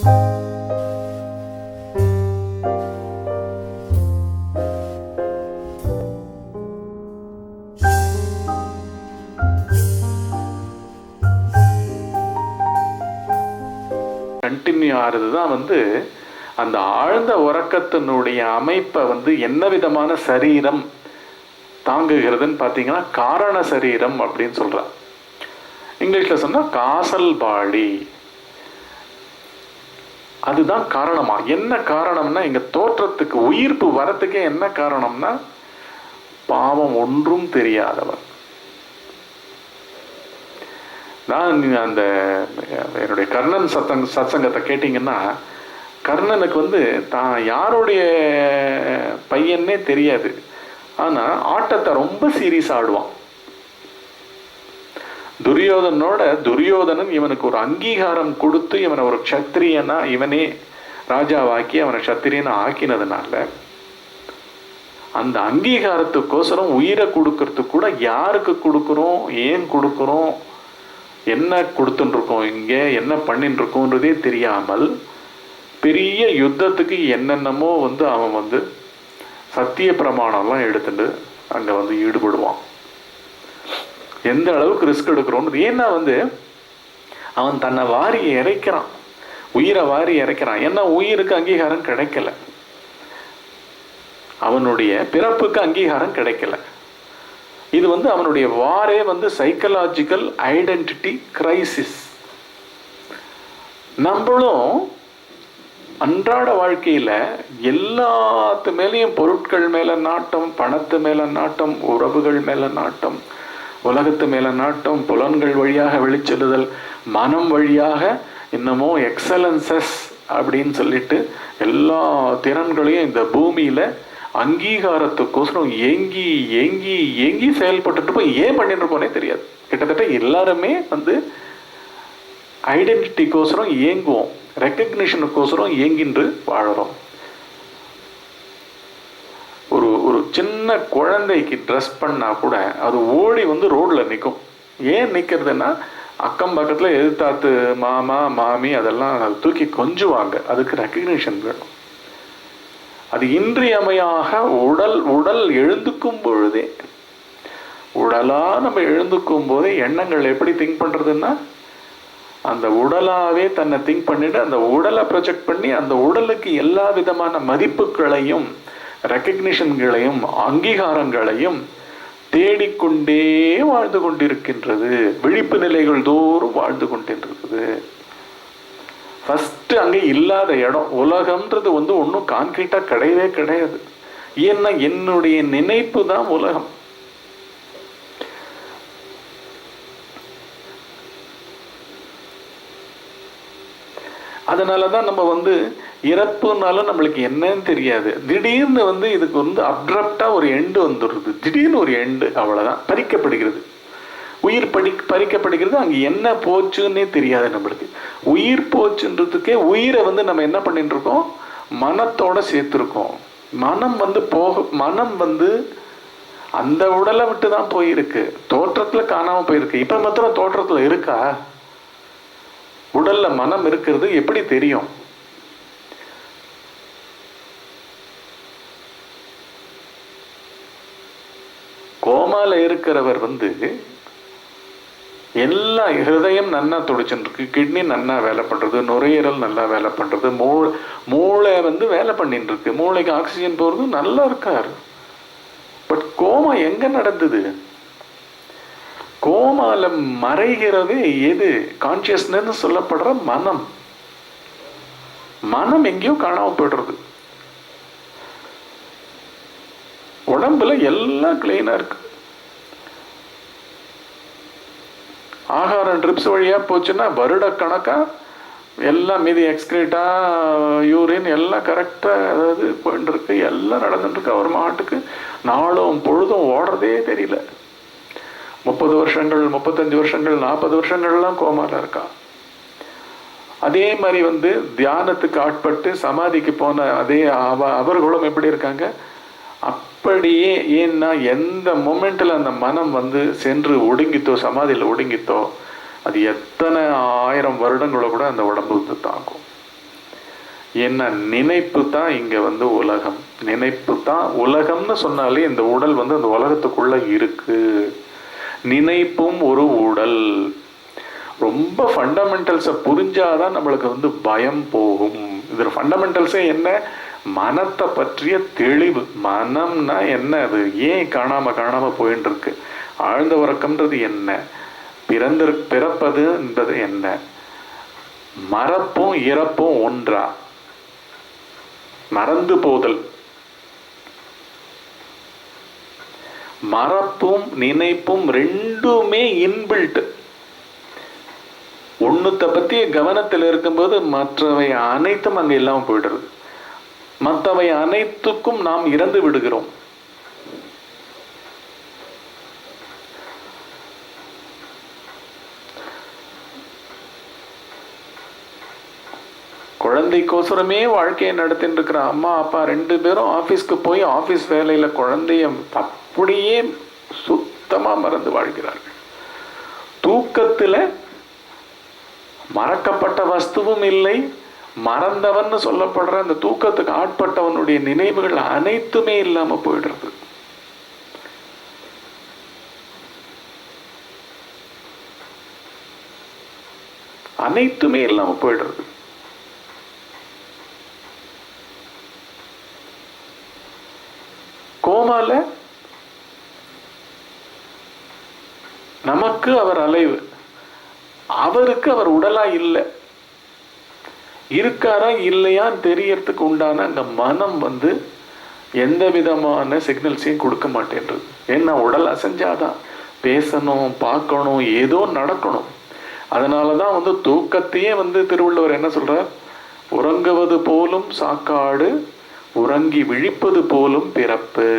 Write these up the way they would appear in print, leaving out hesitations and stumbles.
Continue ஆகிறது தான் அந்த ஆழ்ந்த உறக்கத்தினுடைய அமைப்பை என்ன விதமான சரீரம் தாங்குகிறதுன்னு பார்த்தீங்கன்னா காரண சரீரம் அப்படின்னு சொல்கிறார். இங்கிலீஷில் சொன்னால் காசல் பாடி. அதுதான் காரணமா? என்ன காரணம்னா, இங்கே தோற்றத்துக்கு உயிர்ப்பு வரத்துக்கே என்ன காரணம்னா, பாவம் ஒன்றும் தெரியாதவன். நான் அந்த என்னுடைய கர்ணன் சத்சங்கத்தை கேட்டிங்கன்னா, கர்ணனுக்கு தான் யாருடைய பையன்னே தெரியாது. ஆனால் ஆட்டத்தை ரொம்ப சீரியஸ் ஆடுவான். துரியோதனன் இவனுக்கு ஒரு அங்கீகாரம் கொடுத்து இவனை ஒரு க்ஷத்திரியனா, இவனே ராஜாவாக்கி அவனை க்ஷத்திரியனா ஆக்கினதுனால அந்த அங்கீகாரத்துக்கோசரம் உயிரை கொடுக்கறதுக்கு கூட யாருக்கு கொடுக்குறோம், ஏன் கொடுக்குறோம், என்ன கொடுத்துட்டுருக்கோம், இங்கே என்ன பண்ணிட்டு இருக்கோன்றதே தெரியாமல் பெரிய யுத்தத்துக்கு என்னென்னமோ அவன் சத்திய பிரமாணம்லாம் எடுத்துட்டு அங்கே ஈடுபடுவான். எந்த அளவுக்கு ரிஸ்க் எடுக்கிறோன்னு. ஏன்னா அவன் தன்னை வாரி இறைக்கிறான், உயிரை வாரி இறைக்கிறான். ஏன்னா உயிருக்கு அங்கீகாரம் கிடைக்கல, அவனுடைய பிறப்புக்கு அங்கீகாரம் கிடைக்கல. இது அவனுடைய வாரே சைக்கலாஜிக்கல் ஐடென்டிட்டி கிரைசிஸ். நம்மளும் அன்றாட வாழ்க்கையில் எல்லாத்து மேலேயும் பொருட்கள் மேலே நாட்டம், பணத்து மேலே நாட்டம், உறவுகள் மேலே நாட்டம், உலகத்து மேலே நாட்டம், புலன்கள் வழியாக வெளிச்செல்லுதல், மனம் வழியாக இன்னமும் எக்ஸலன்சஸ் அப்படின்னு சொல்லிட்டு எல்லா திறன்களையும் இந்த பூமியில் அங்கீகாரத்துக்கோசரம் ஏங்கி ஏங்கி ஏங்கி செயல்பட்டு போய் ஏன் பண்ணிட்டு போனே தெரியாது. கிட்டத்தட்ட எல்லாருமே ஐடென்டிட்டிக்கோசரம் ஏங்குவோம், ரெக்கக்னிஷனுக்கோசரம் ஏங்கின்று வாழறோம். ஒரு சின்ன குழந்தைக்கு ட்ரெஸ் பண்ணால் கூட அது ஓடி ரோடில் நிற்கும். ஏன் நிற்கிறதுன்னா, அக்கம் பக்கத்தில் எதிர்த்தாத்து மாமா மாமி அதெல்லாம் தூக்கி கொஞ்சுவாங்க, அதுக்கு ரெக்கக்னிஷன் வேணும். அது இன்றியமையாக உடல் எழுந்துக்கும் பொழுதே, உடலாக நம்ம எழுந்துக்கும் போதே எண்ணங்கள் எப்படி திங்க் பண்ணுறதுன்னா, அந்த உடலாகவே தன்னை திங்க் பண்ணிட்டு அந்த உடலை ப்ரொஜெக்ட் பண்ணி அந்த உடலுக்கு எல்லா விதமான மதிப்புகளையும் ரெக்கக்னிஷன்களையும் அங்கீகாரங்களையும் தேடிக்கொண்டே வாழ்ந்து கொண்டிருக்கின்றது. விழிப்பு நிலைகள் தோறும் வாழ்ந்து கொண்டிருக்கிறது. ஃபஸ்ட்டு அங்கே இல்லாத இடம் உலகம்ன்றது ஒன்றும் கான்கிரீட்டாக கிடையவே கிடையாது. ஏன்னா என்னுடைய நினைப்பு தான் உலகம். அதனால தான் நம்ம இறப்புனாலும் நம்மளுக்கு என்னன்னு தெரியாது. திடீர்னு இதுக்கு அப்ரப்டாக ஒரு எண்டு வந்துடுறது. திடீர்னு ஒரு எண்டு, அவ்வளோதான், பறிக்கப்படுகிறது. உயிர் பறிக்கப்படுகிறது. அங்கே என்ன போச்சுன்னே தெரியாது நம்மளுக்கு. உயிர் போச்சுன்றதுக்கே உயிரை நம்ம என்ன பண்ணிட்டு இருக்கோம், மனத்தோட சேர்த்துருக்கோம். மனம் மனம் அந்த உடலை விட்டு தான் போயிருக்கு, தோற்றத்தில் காணாமல் போயிருக்கு. இப்போ மாத்திரம் தோற்றத்தில் இருக்கா? உடல்ல மனம் இருக்கிறது எப்படி தெரியும்? கோமால இருக்கிறவர் எல்லா ஹிருதயம் நன்னா துடிச்சுட்டு இருக்கு, கிட்னி நன்னா வேலை பண்றது, நுரையீரல் நல்லா வேலை பண்றது, மூளை வேலை பண்ணிட்டு இருக்கு, மூளைக்கு ஆக்சிஜன் போறது, நல்லா இருக்காரு. பட் கோமா எங்க நடந்தது? கோமால மறைகிறது எது? கான்சியஸ்னஸ் சொல்லப்படுற மனம். மனம் எங்கேயோ காணாம போயிடுறது. உடம்புல எல்லாம் கிளீனா இருக்கு. ஆகாரம் ட்ரிப்ஸ் வழியா போச்சுன்னா வருட கணக்கா எல்லாம் மீதி எக்ஸ்கிரீட்டா யூரின் எல்லாம் கரெக்டா போயிட்டு இருக்கு, எல்லாம் நடந்துட்டு இருக்கு. அவர் மாட்டுக்கு நாளும் பொழுதும் ஓடுறதே தெரியல. 30 வருஷங்கள் 35 வருஷங்கள் 40 வருஷங்கள்லாம் கோமால இருக்கா. அதே மாதிரி தியானத்துக்கு ஆட்பட்டு சமாதிக்கு போன அதே அவர்களும் எப்படி இருக்காங்க அப்படியே. ஏன்னா எந்த மொமெண்ட்ல அந்த மனம் சென்று ஒடுங்கித்தோ, சமாதியில் ஒடுங்கித்தோ, அது எத்தனை 1000 வருடங்களோ கூட அந்த உடம்பு தாங்கும். என்ன நினைப்பு தான் இங்க வந்து உலகம். நினைப்பு தான் உலகம்னு சொன்னாலே இந்த உடல் வந்து அந்த உலகத்துக்குள்ள இருக்கு. நினைப்பும் ஒரு உடல். ரொம்ப ஃபண்டமெண்டல்ஸை புரிஞ்சாதான் நம்மளுக்கு வந்து பயம் போகும். இதில் ஃபண்டமெண்டல்ஸே என்ன? மனத்தை பற்றிய தெளிவு. மனம்னா என்ன, அது ஏன் காணாம போயின்னு இருக்கு, ஆழ்ந்த உறக்கம்ன்றது என்ன, பிறப்பது என்பது என்ன, மறப்பும் இறப்பும் ஒன்றா, மறந்து போதல், மறப்பும் நினைப்பும் ரெண்டுமே இன்பில்ட். ஒண்ணுத்த பத்திய கவனத்தில் இருக்கும்போது மற்றவை அனைத்தும் அங்க இல்லாம போயிடுறது. மற்றவை அனைத்துக்கும் நாம் இறந்து விடுகிறோம். குழந்தைக்கோசரமே வாழ்க்கையை நடத்திட்டு இருக்கிற அம்மா அப்பா 2 பேரும் ஆபீஸ்க்கு போய் ஆபீஸ் வேலையில குழந்தைய அப்படியே சுத்தமா மறந்து வாழ்கிறார்கள். தூக்கத்துல மறக்கப்பட்ட வஸ்துவும் இல்லை, மறந்தவன் சொல்லப்படுற அந்த தூக்கத்துக்கு ஆட்பட்டவனுடைய நினைவுகள் அனைத்துமே இல்லாம போயிடுறது. அனைத்துமே இல்லாம போயிடுறது. கோமால நமக்கு அவர் அலைவு, அவருக்கு அவர் உடலா இல்லை, இருக்காரா இல்லையான்னு தெரியறதுக்கு உண்டான அந்த மனம் வந்து எந்த விதமான சிக்னல்ஸையும் கொடுக்க மாட்டேன்றது. ஏன்னா உடல் அசைஞ்சாதான் பேசணும், பார்க்கணும், ஏதோ நடக்கணும். அதனாலதான் வந்து தூக்கத்தையே வந்து திருவள்ளுவர் என்ன சொல்றார், உறங்குவது போலும் சாக்காடு, உறங்கி விழிப்பது போலும் பிறப்பு.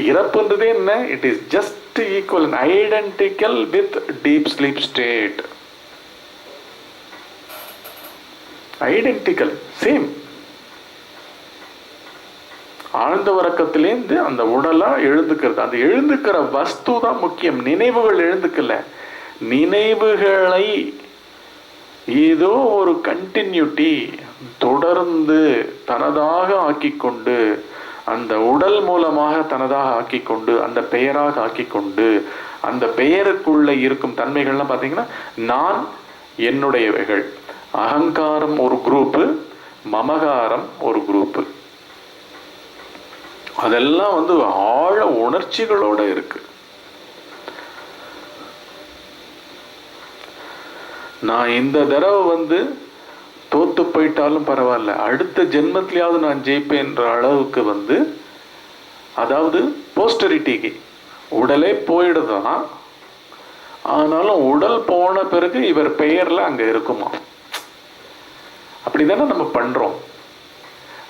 இறப்புன்றதே என்ன, it is just equal and identical with deep sleep state. Identical, same. ஆழ்ந்த உறக்கத்திலேருந்து அந்த உடலா எழுந்துக்கிறது. அந்த எழுந்துக்கிற வஸ்து தான் முக்கியம். நினைவுகள் எழுந்துக்கல. நினைவுகளை ஏதோ ஒரு கண்டினியூட்டி தொடர்ந்து தனதாக ஆக்கிக்கொண்டு, அந்த உடல் மூலமாக தனதாக ஆக்கிக்கொண்டு, அந்த பெயராக ஆக்கிக்கொண்டு, அந்த பெயருக்குள்ள இருக்கும் தன்மைகள்லாம் பார்த்தீங்கன்னா நான் என்னுடையவைகள். அகங்காரம் ஒரு குரூப்பு, மமகாரம் ஒரு குரூப்பு. அதெல்லாம் வந்து ஆழ உணர்ச்சிகளோட இருக்கு. நான் இந்த தடவை வந்து தோத்து போயிட்டாலும் பரவாயில்ல, அடுத்த ஜென்மத்திலேயாவது நான் ஜெயிப்பேன்ற அளவுக்கு வந்து, அதாவது போஸ்டரிட்டிக்கு உடலே போயிடுதான், ஆனாலும் உடல் போன பிறகு இவர் பெயர்ல அங்க இருக்குமா. அப்படிதானே நம்ம பண்றோம்.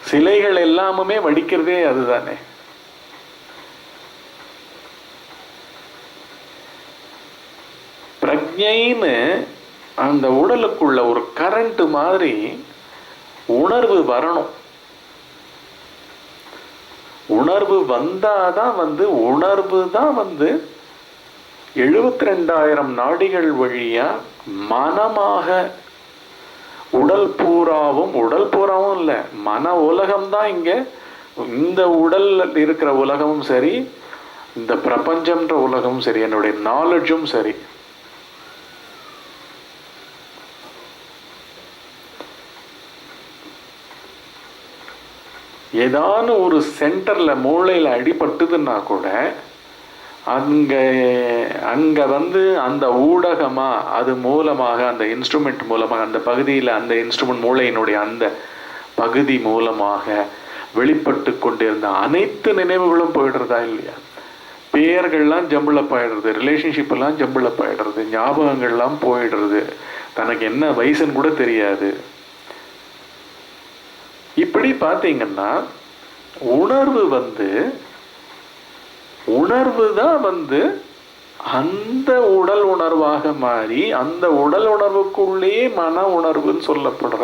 சிலைகள் எல்லாமே வடிக்கிறதே அதுதானே. பிரஜைன்னு அந்த உடலுக்குள்ள ஒரு கரண்ட் மாதிரி உணர்வு வரணும். உணர்வு வந்தாதான் வந்து, உணர்வு தான் வந்து 72,000 நாடிகள் வழியா மனமாக உடல் பூராவும் இல்ல, மன உலகம் தான் இங்க. இந்த உடல்ல இருக்கிற உலகமும் சரி, இந்த பிரபஞ்சம்ன்ற உலகமும் சரி, என்னுடைய நாலேஜும் சரி, ஏதான ஒரு சென்டர்ல மூளையில அடிபட்டுதுன்னா கூட அங்க வந்து அந்த ஊடகமா, அது மூலமாக, அந்த இன்ஸ்ட்ருமெண்ட் மூலமாக, அந்த பகுதியில் அந்த இன்ஸ்ட்ருமெண்ட் மூளையினுடைய அந்த பகுதி மூலமாக வெளிப்பட்டு கொண்டிருந்த அனைத்து நினைவுகளும் போயிடுறதா இல்லையா? பெயர்கள்லாம் ஜம்பிளப் ஆயிடுறது, ரிலேஷன்ஷிப் எல்லாம் ஜம்பிளப் ஆயிடுறது, ஞாபகங்கள்லாம் போயிடுறது, தனக்கு என்ன வயசுன்னு கூட தெரியாது. இப்படி பார்த்தீங்கன்னா உணர்வு தான் வந்து அந்த உடல் உணர்வாக மாறி, அந்த உடல் உணர்வுக்குள்ளேயே மன உணர்வுன்னு சொல்லப்படுற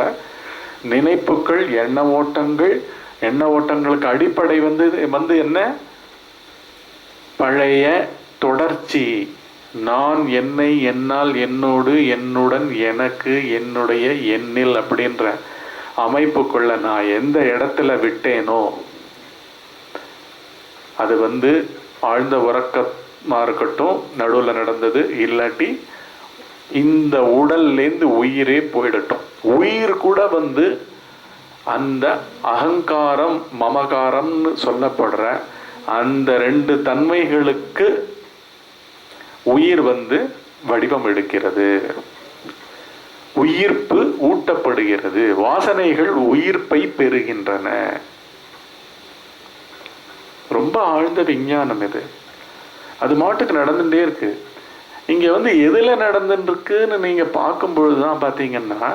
நினைப்புகள், எண்ண ஓட்டங்களுக்கு அடிப்படை வந்து என்ன, பழைய தொடர்ச்சி. நான், என்னை, என்னால், என்னோடு, என்னுடன், எனக்கு, என்னுடைய, என்னில் அப்படின்ற அமைப்புக்குள்ள நான் எந்த இடத்துல விட்டேனோ அது வந்து ஆழ்ந்த உறக்கமா இருக்கட்டும், நடுவில் நடந்தது, இல்லாட்டி இந்த உடல்லேருந்து உயிரே போயிடட்டும். உயிர் கூட வந்து அந்த அகங்காரம் மமகாரம்னு சொல்லப்படுற அந்த 2 தன்மைகளுக்கு உயிர் வந்து வடிவம் எடுக்கிறது, உயிர்ப்பு ஊட்டப்படுகிறது, வாசனைகள் உயிர்ப்பை பெறுகின்றன. ரொம்ப ஆழ்ந்த விஞ்ஞானம் இது. அது மாட்டுக்கு நடந்துட்டே இருக்கு. இங்க வந்து எதுல நடந்துட்டு இருக்குன்னு நீங்க பார்க்கும் பொழுதுதான் பாத்தீங்கன்னா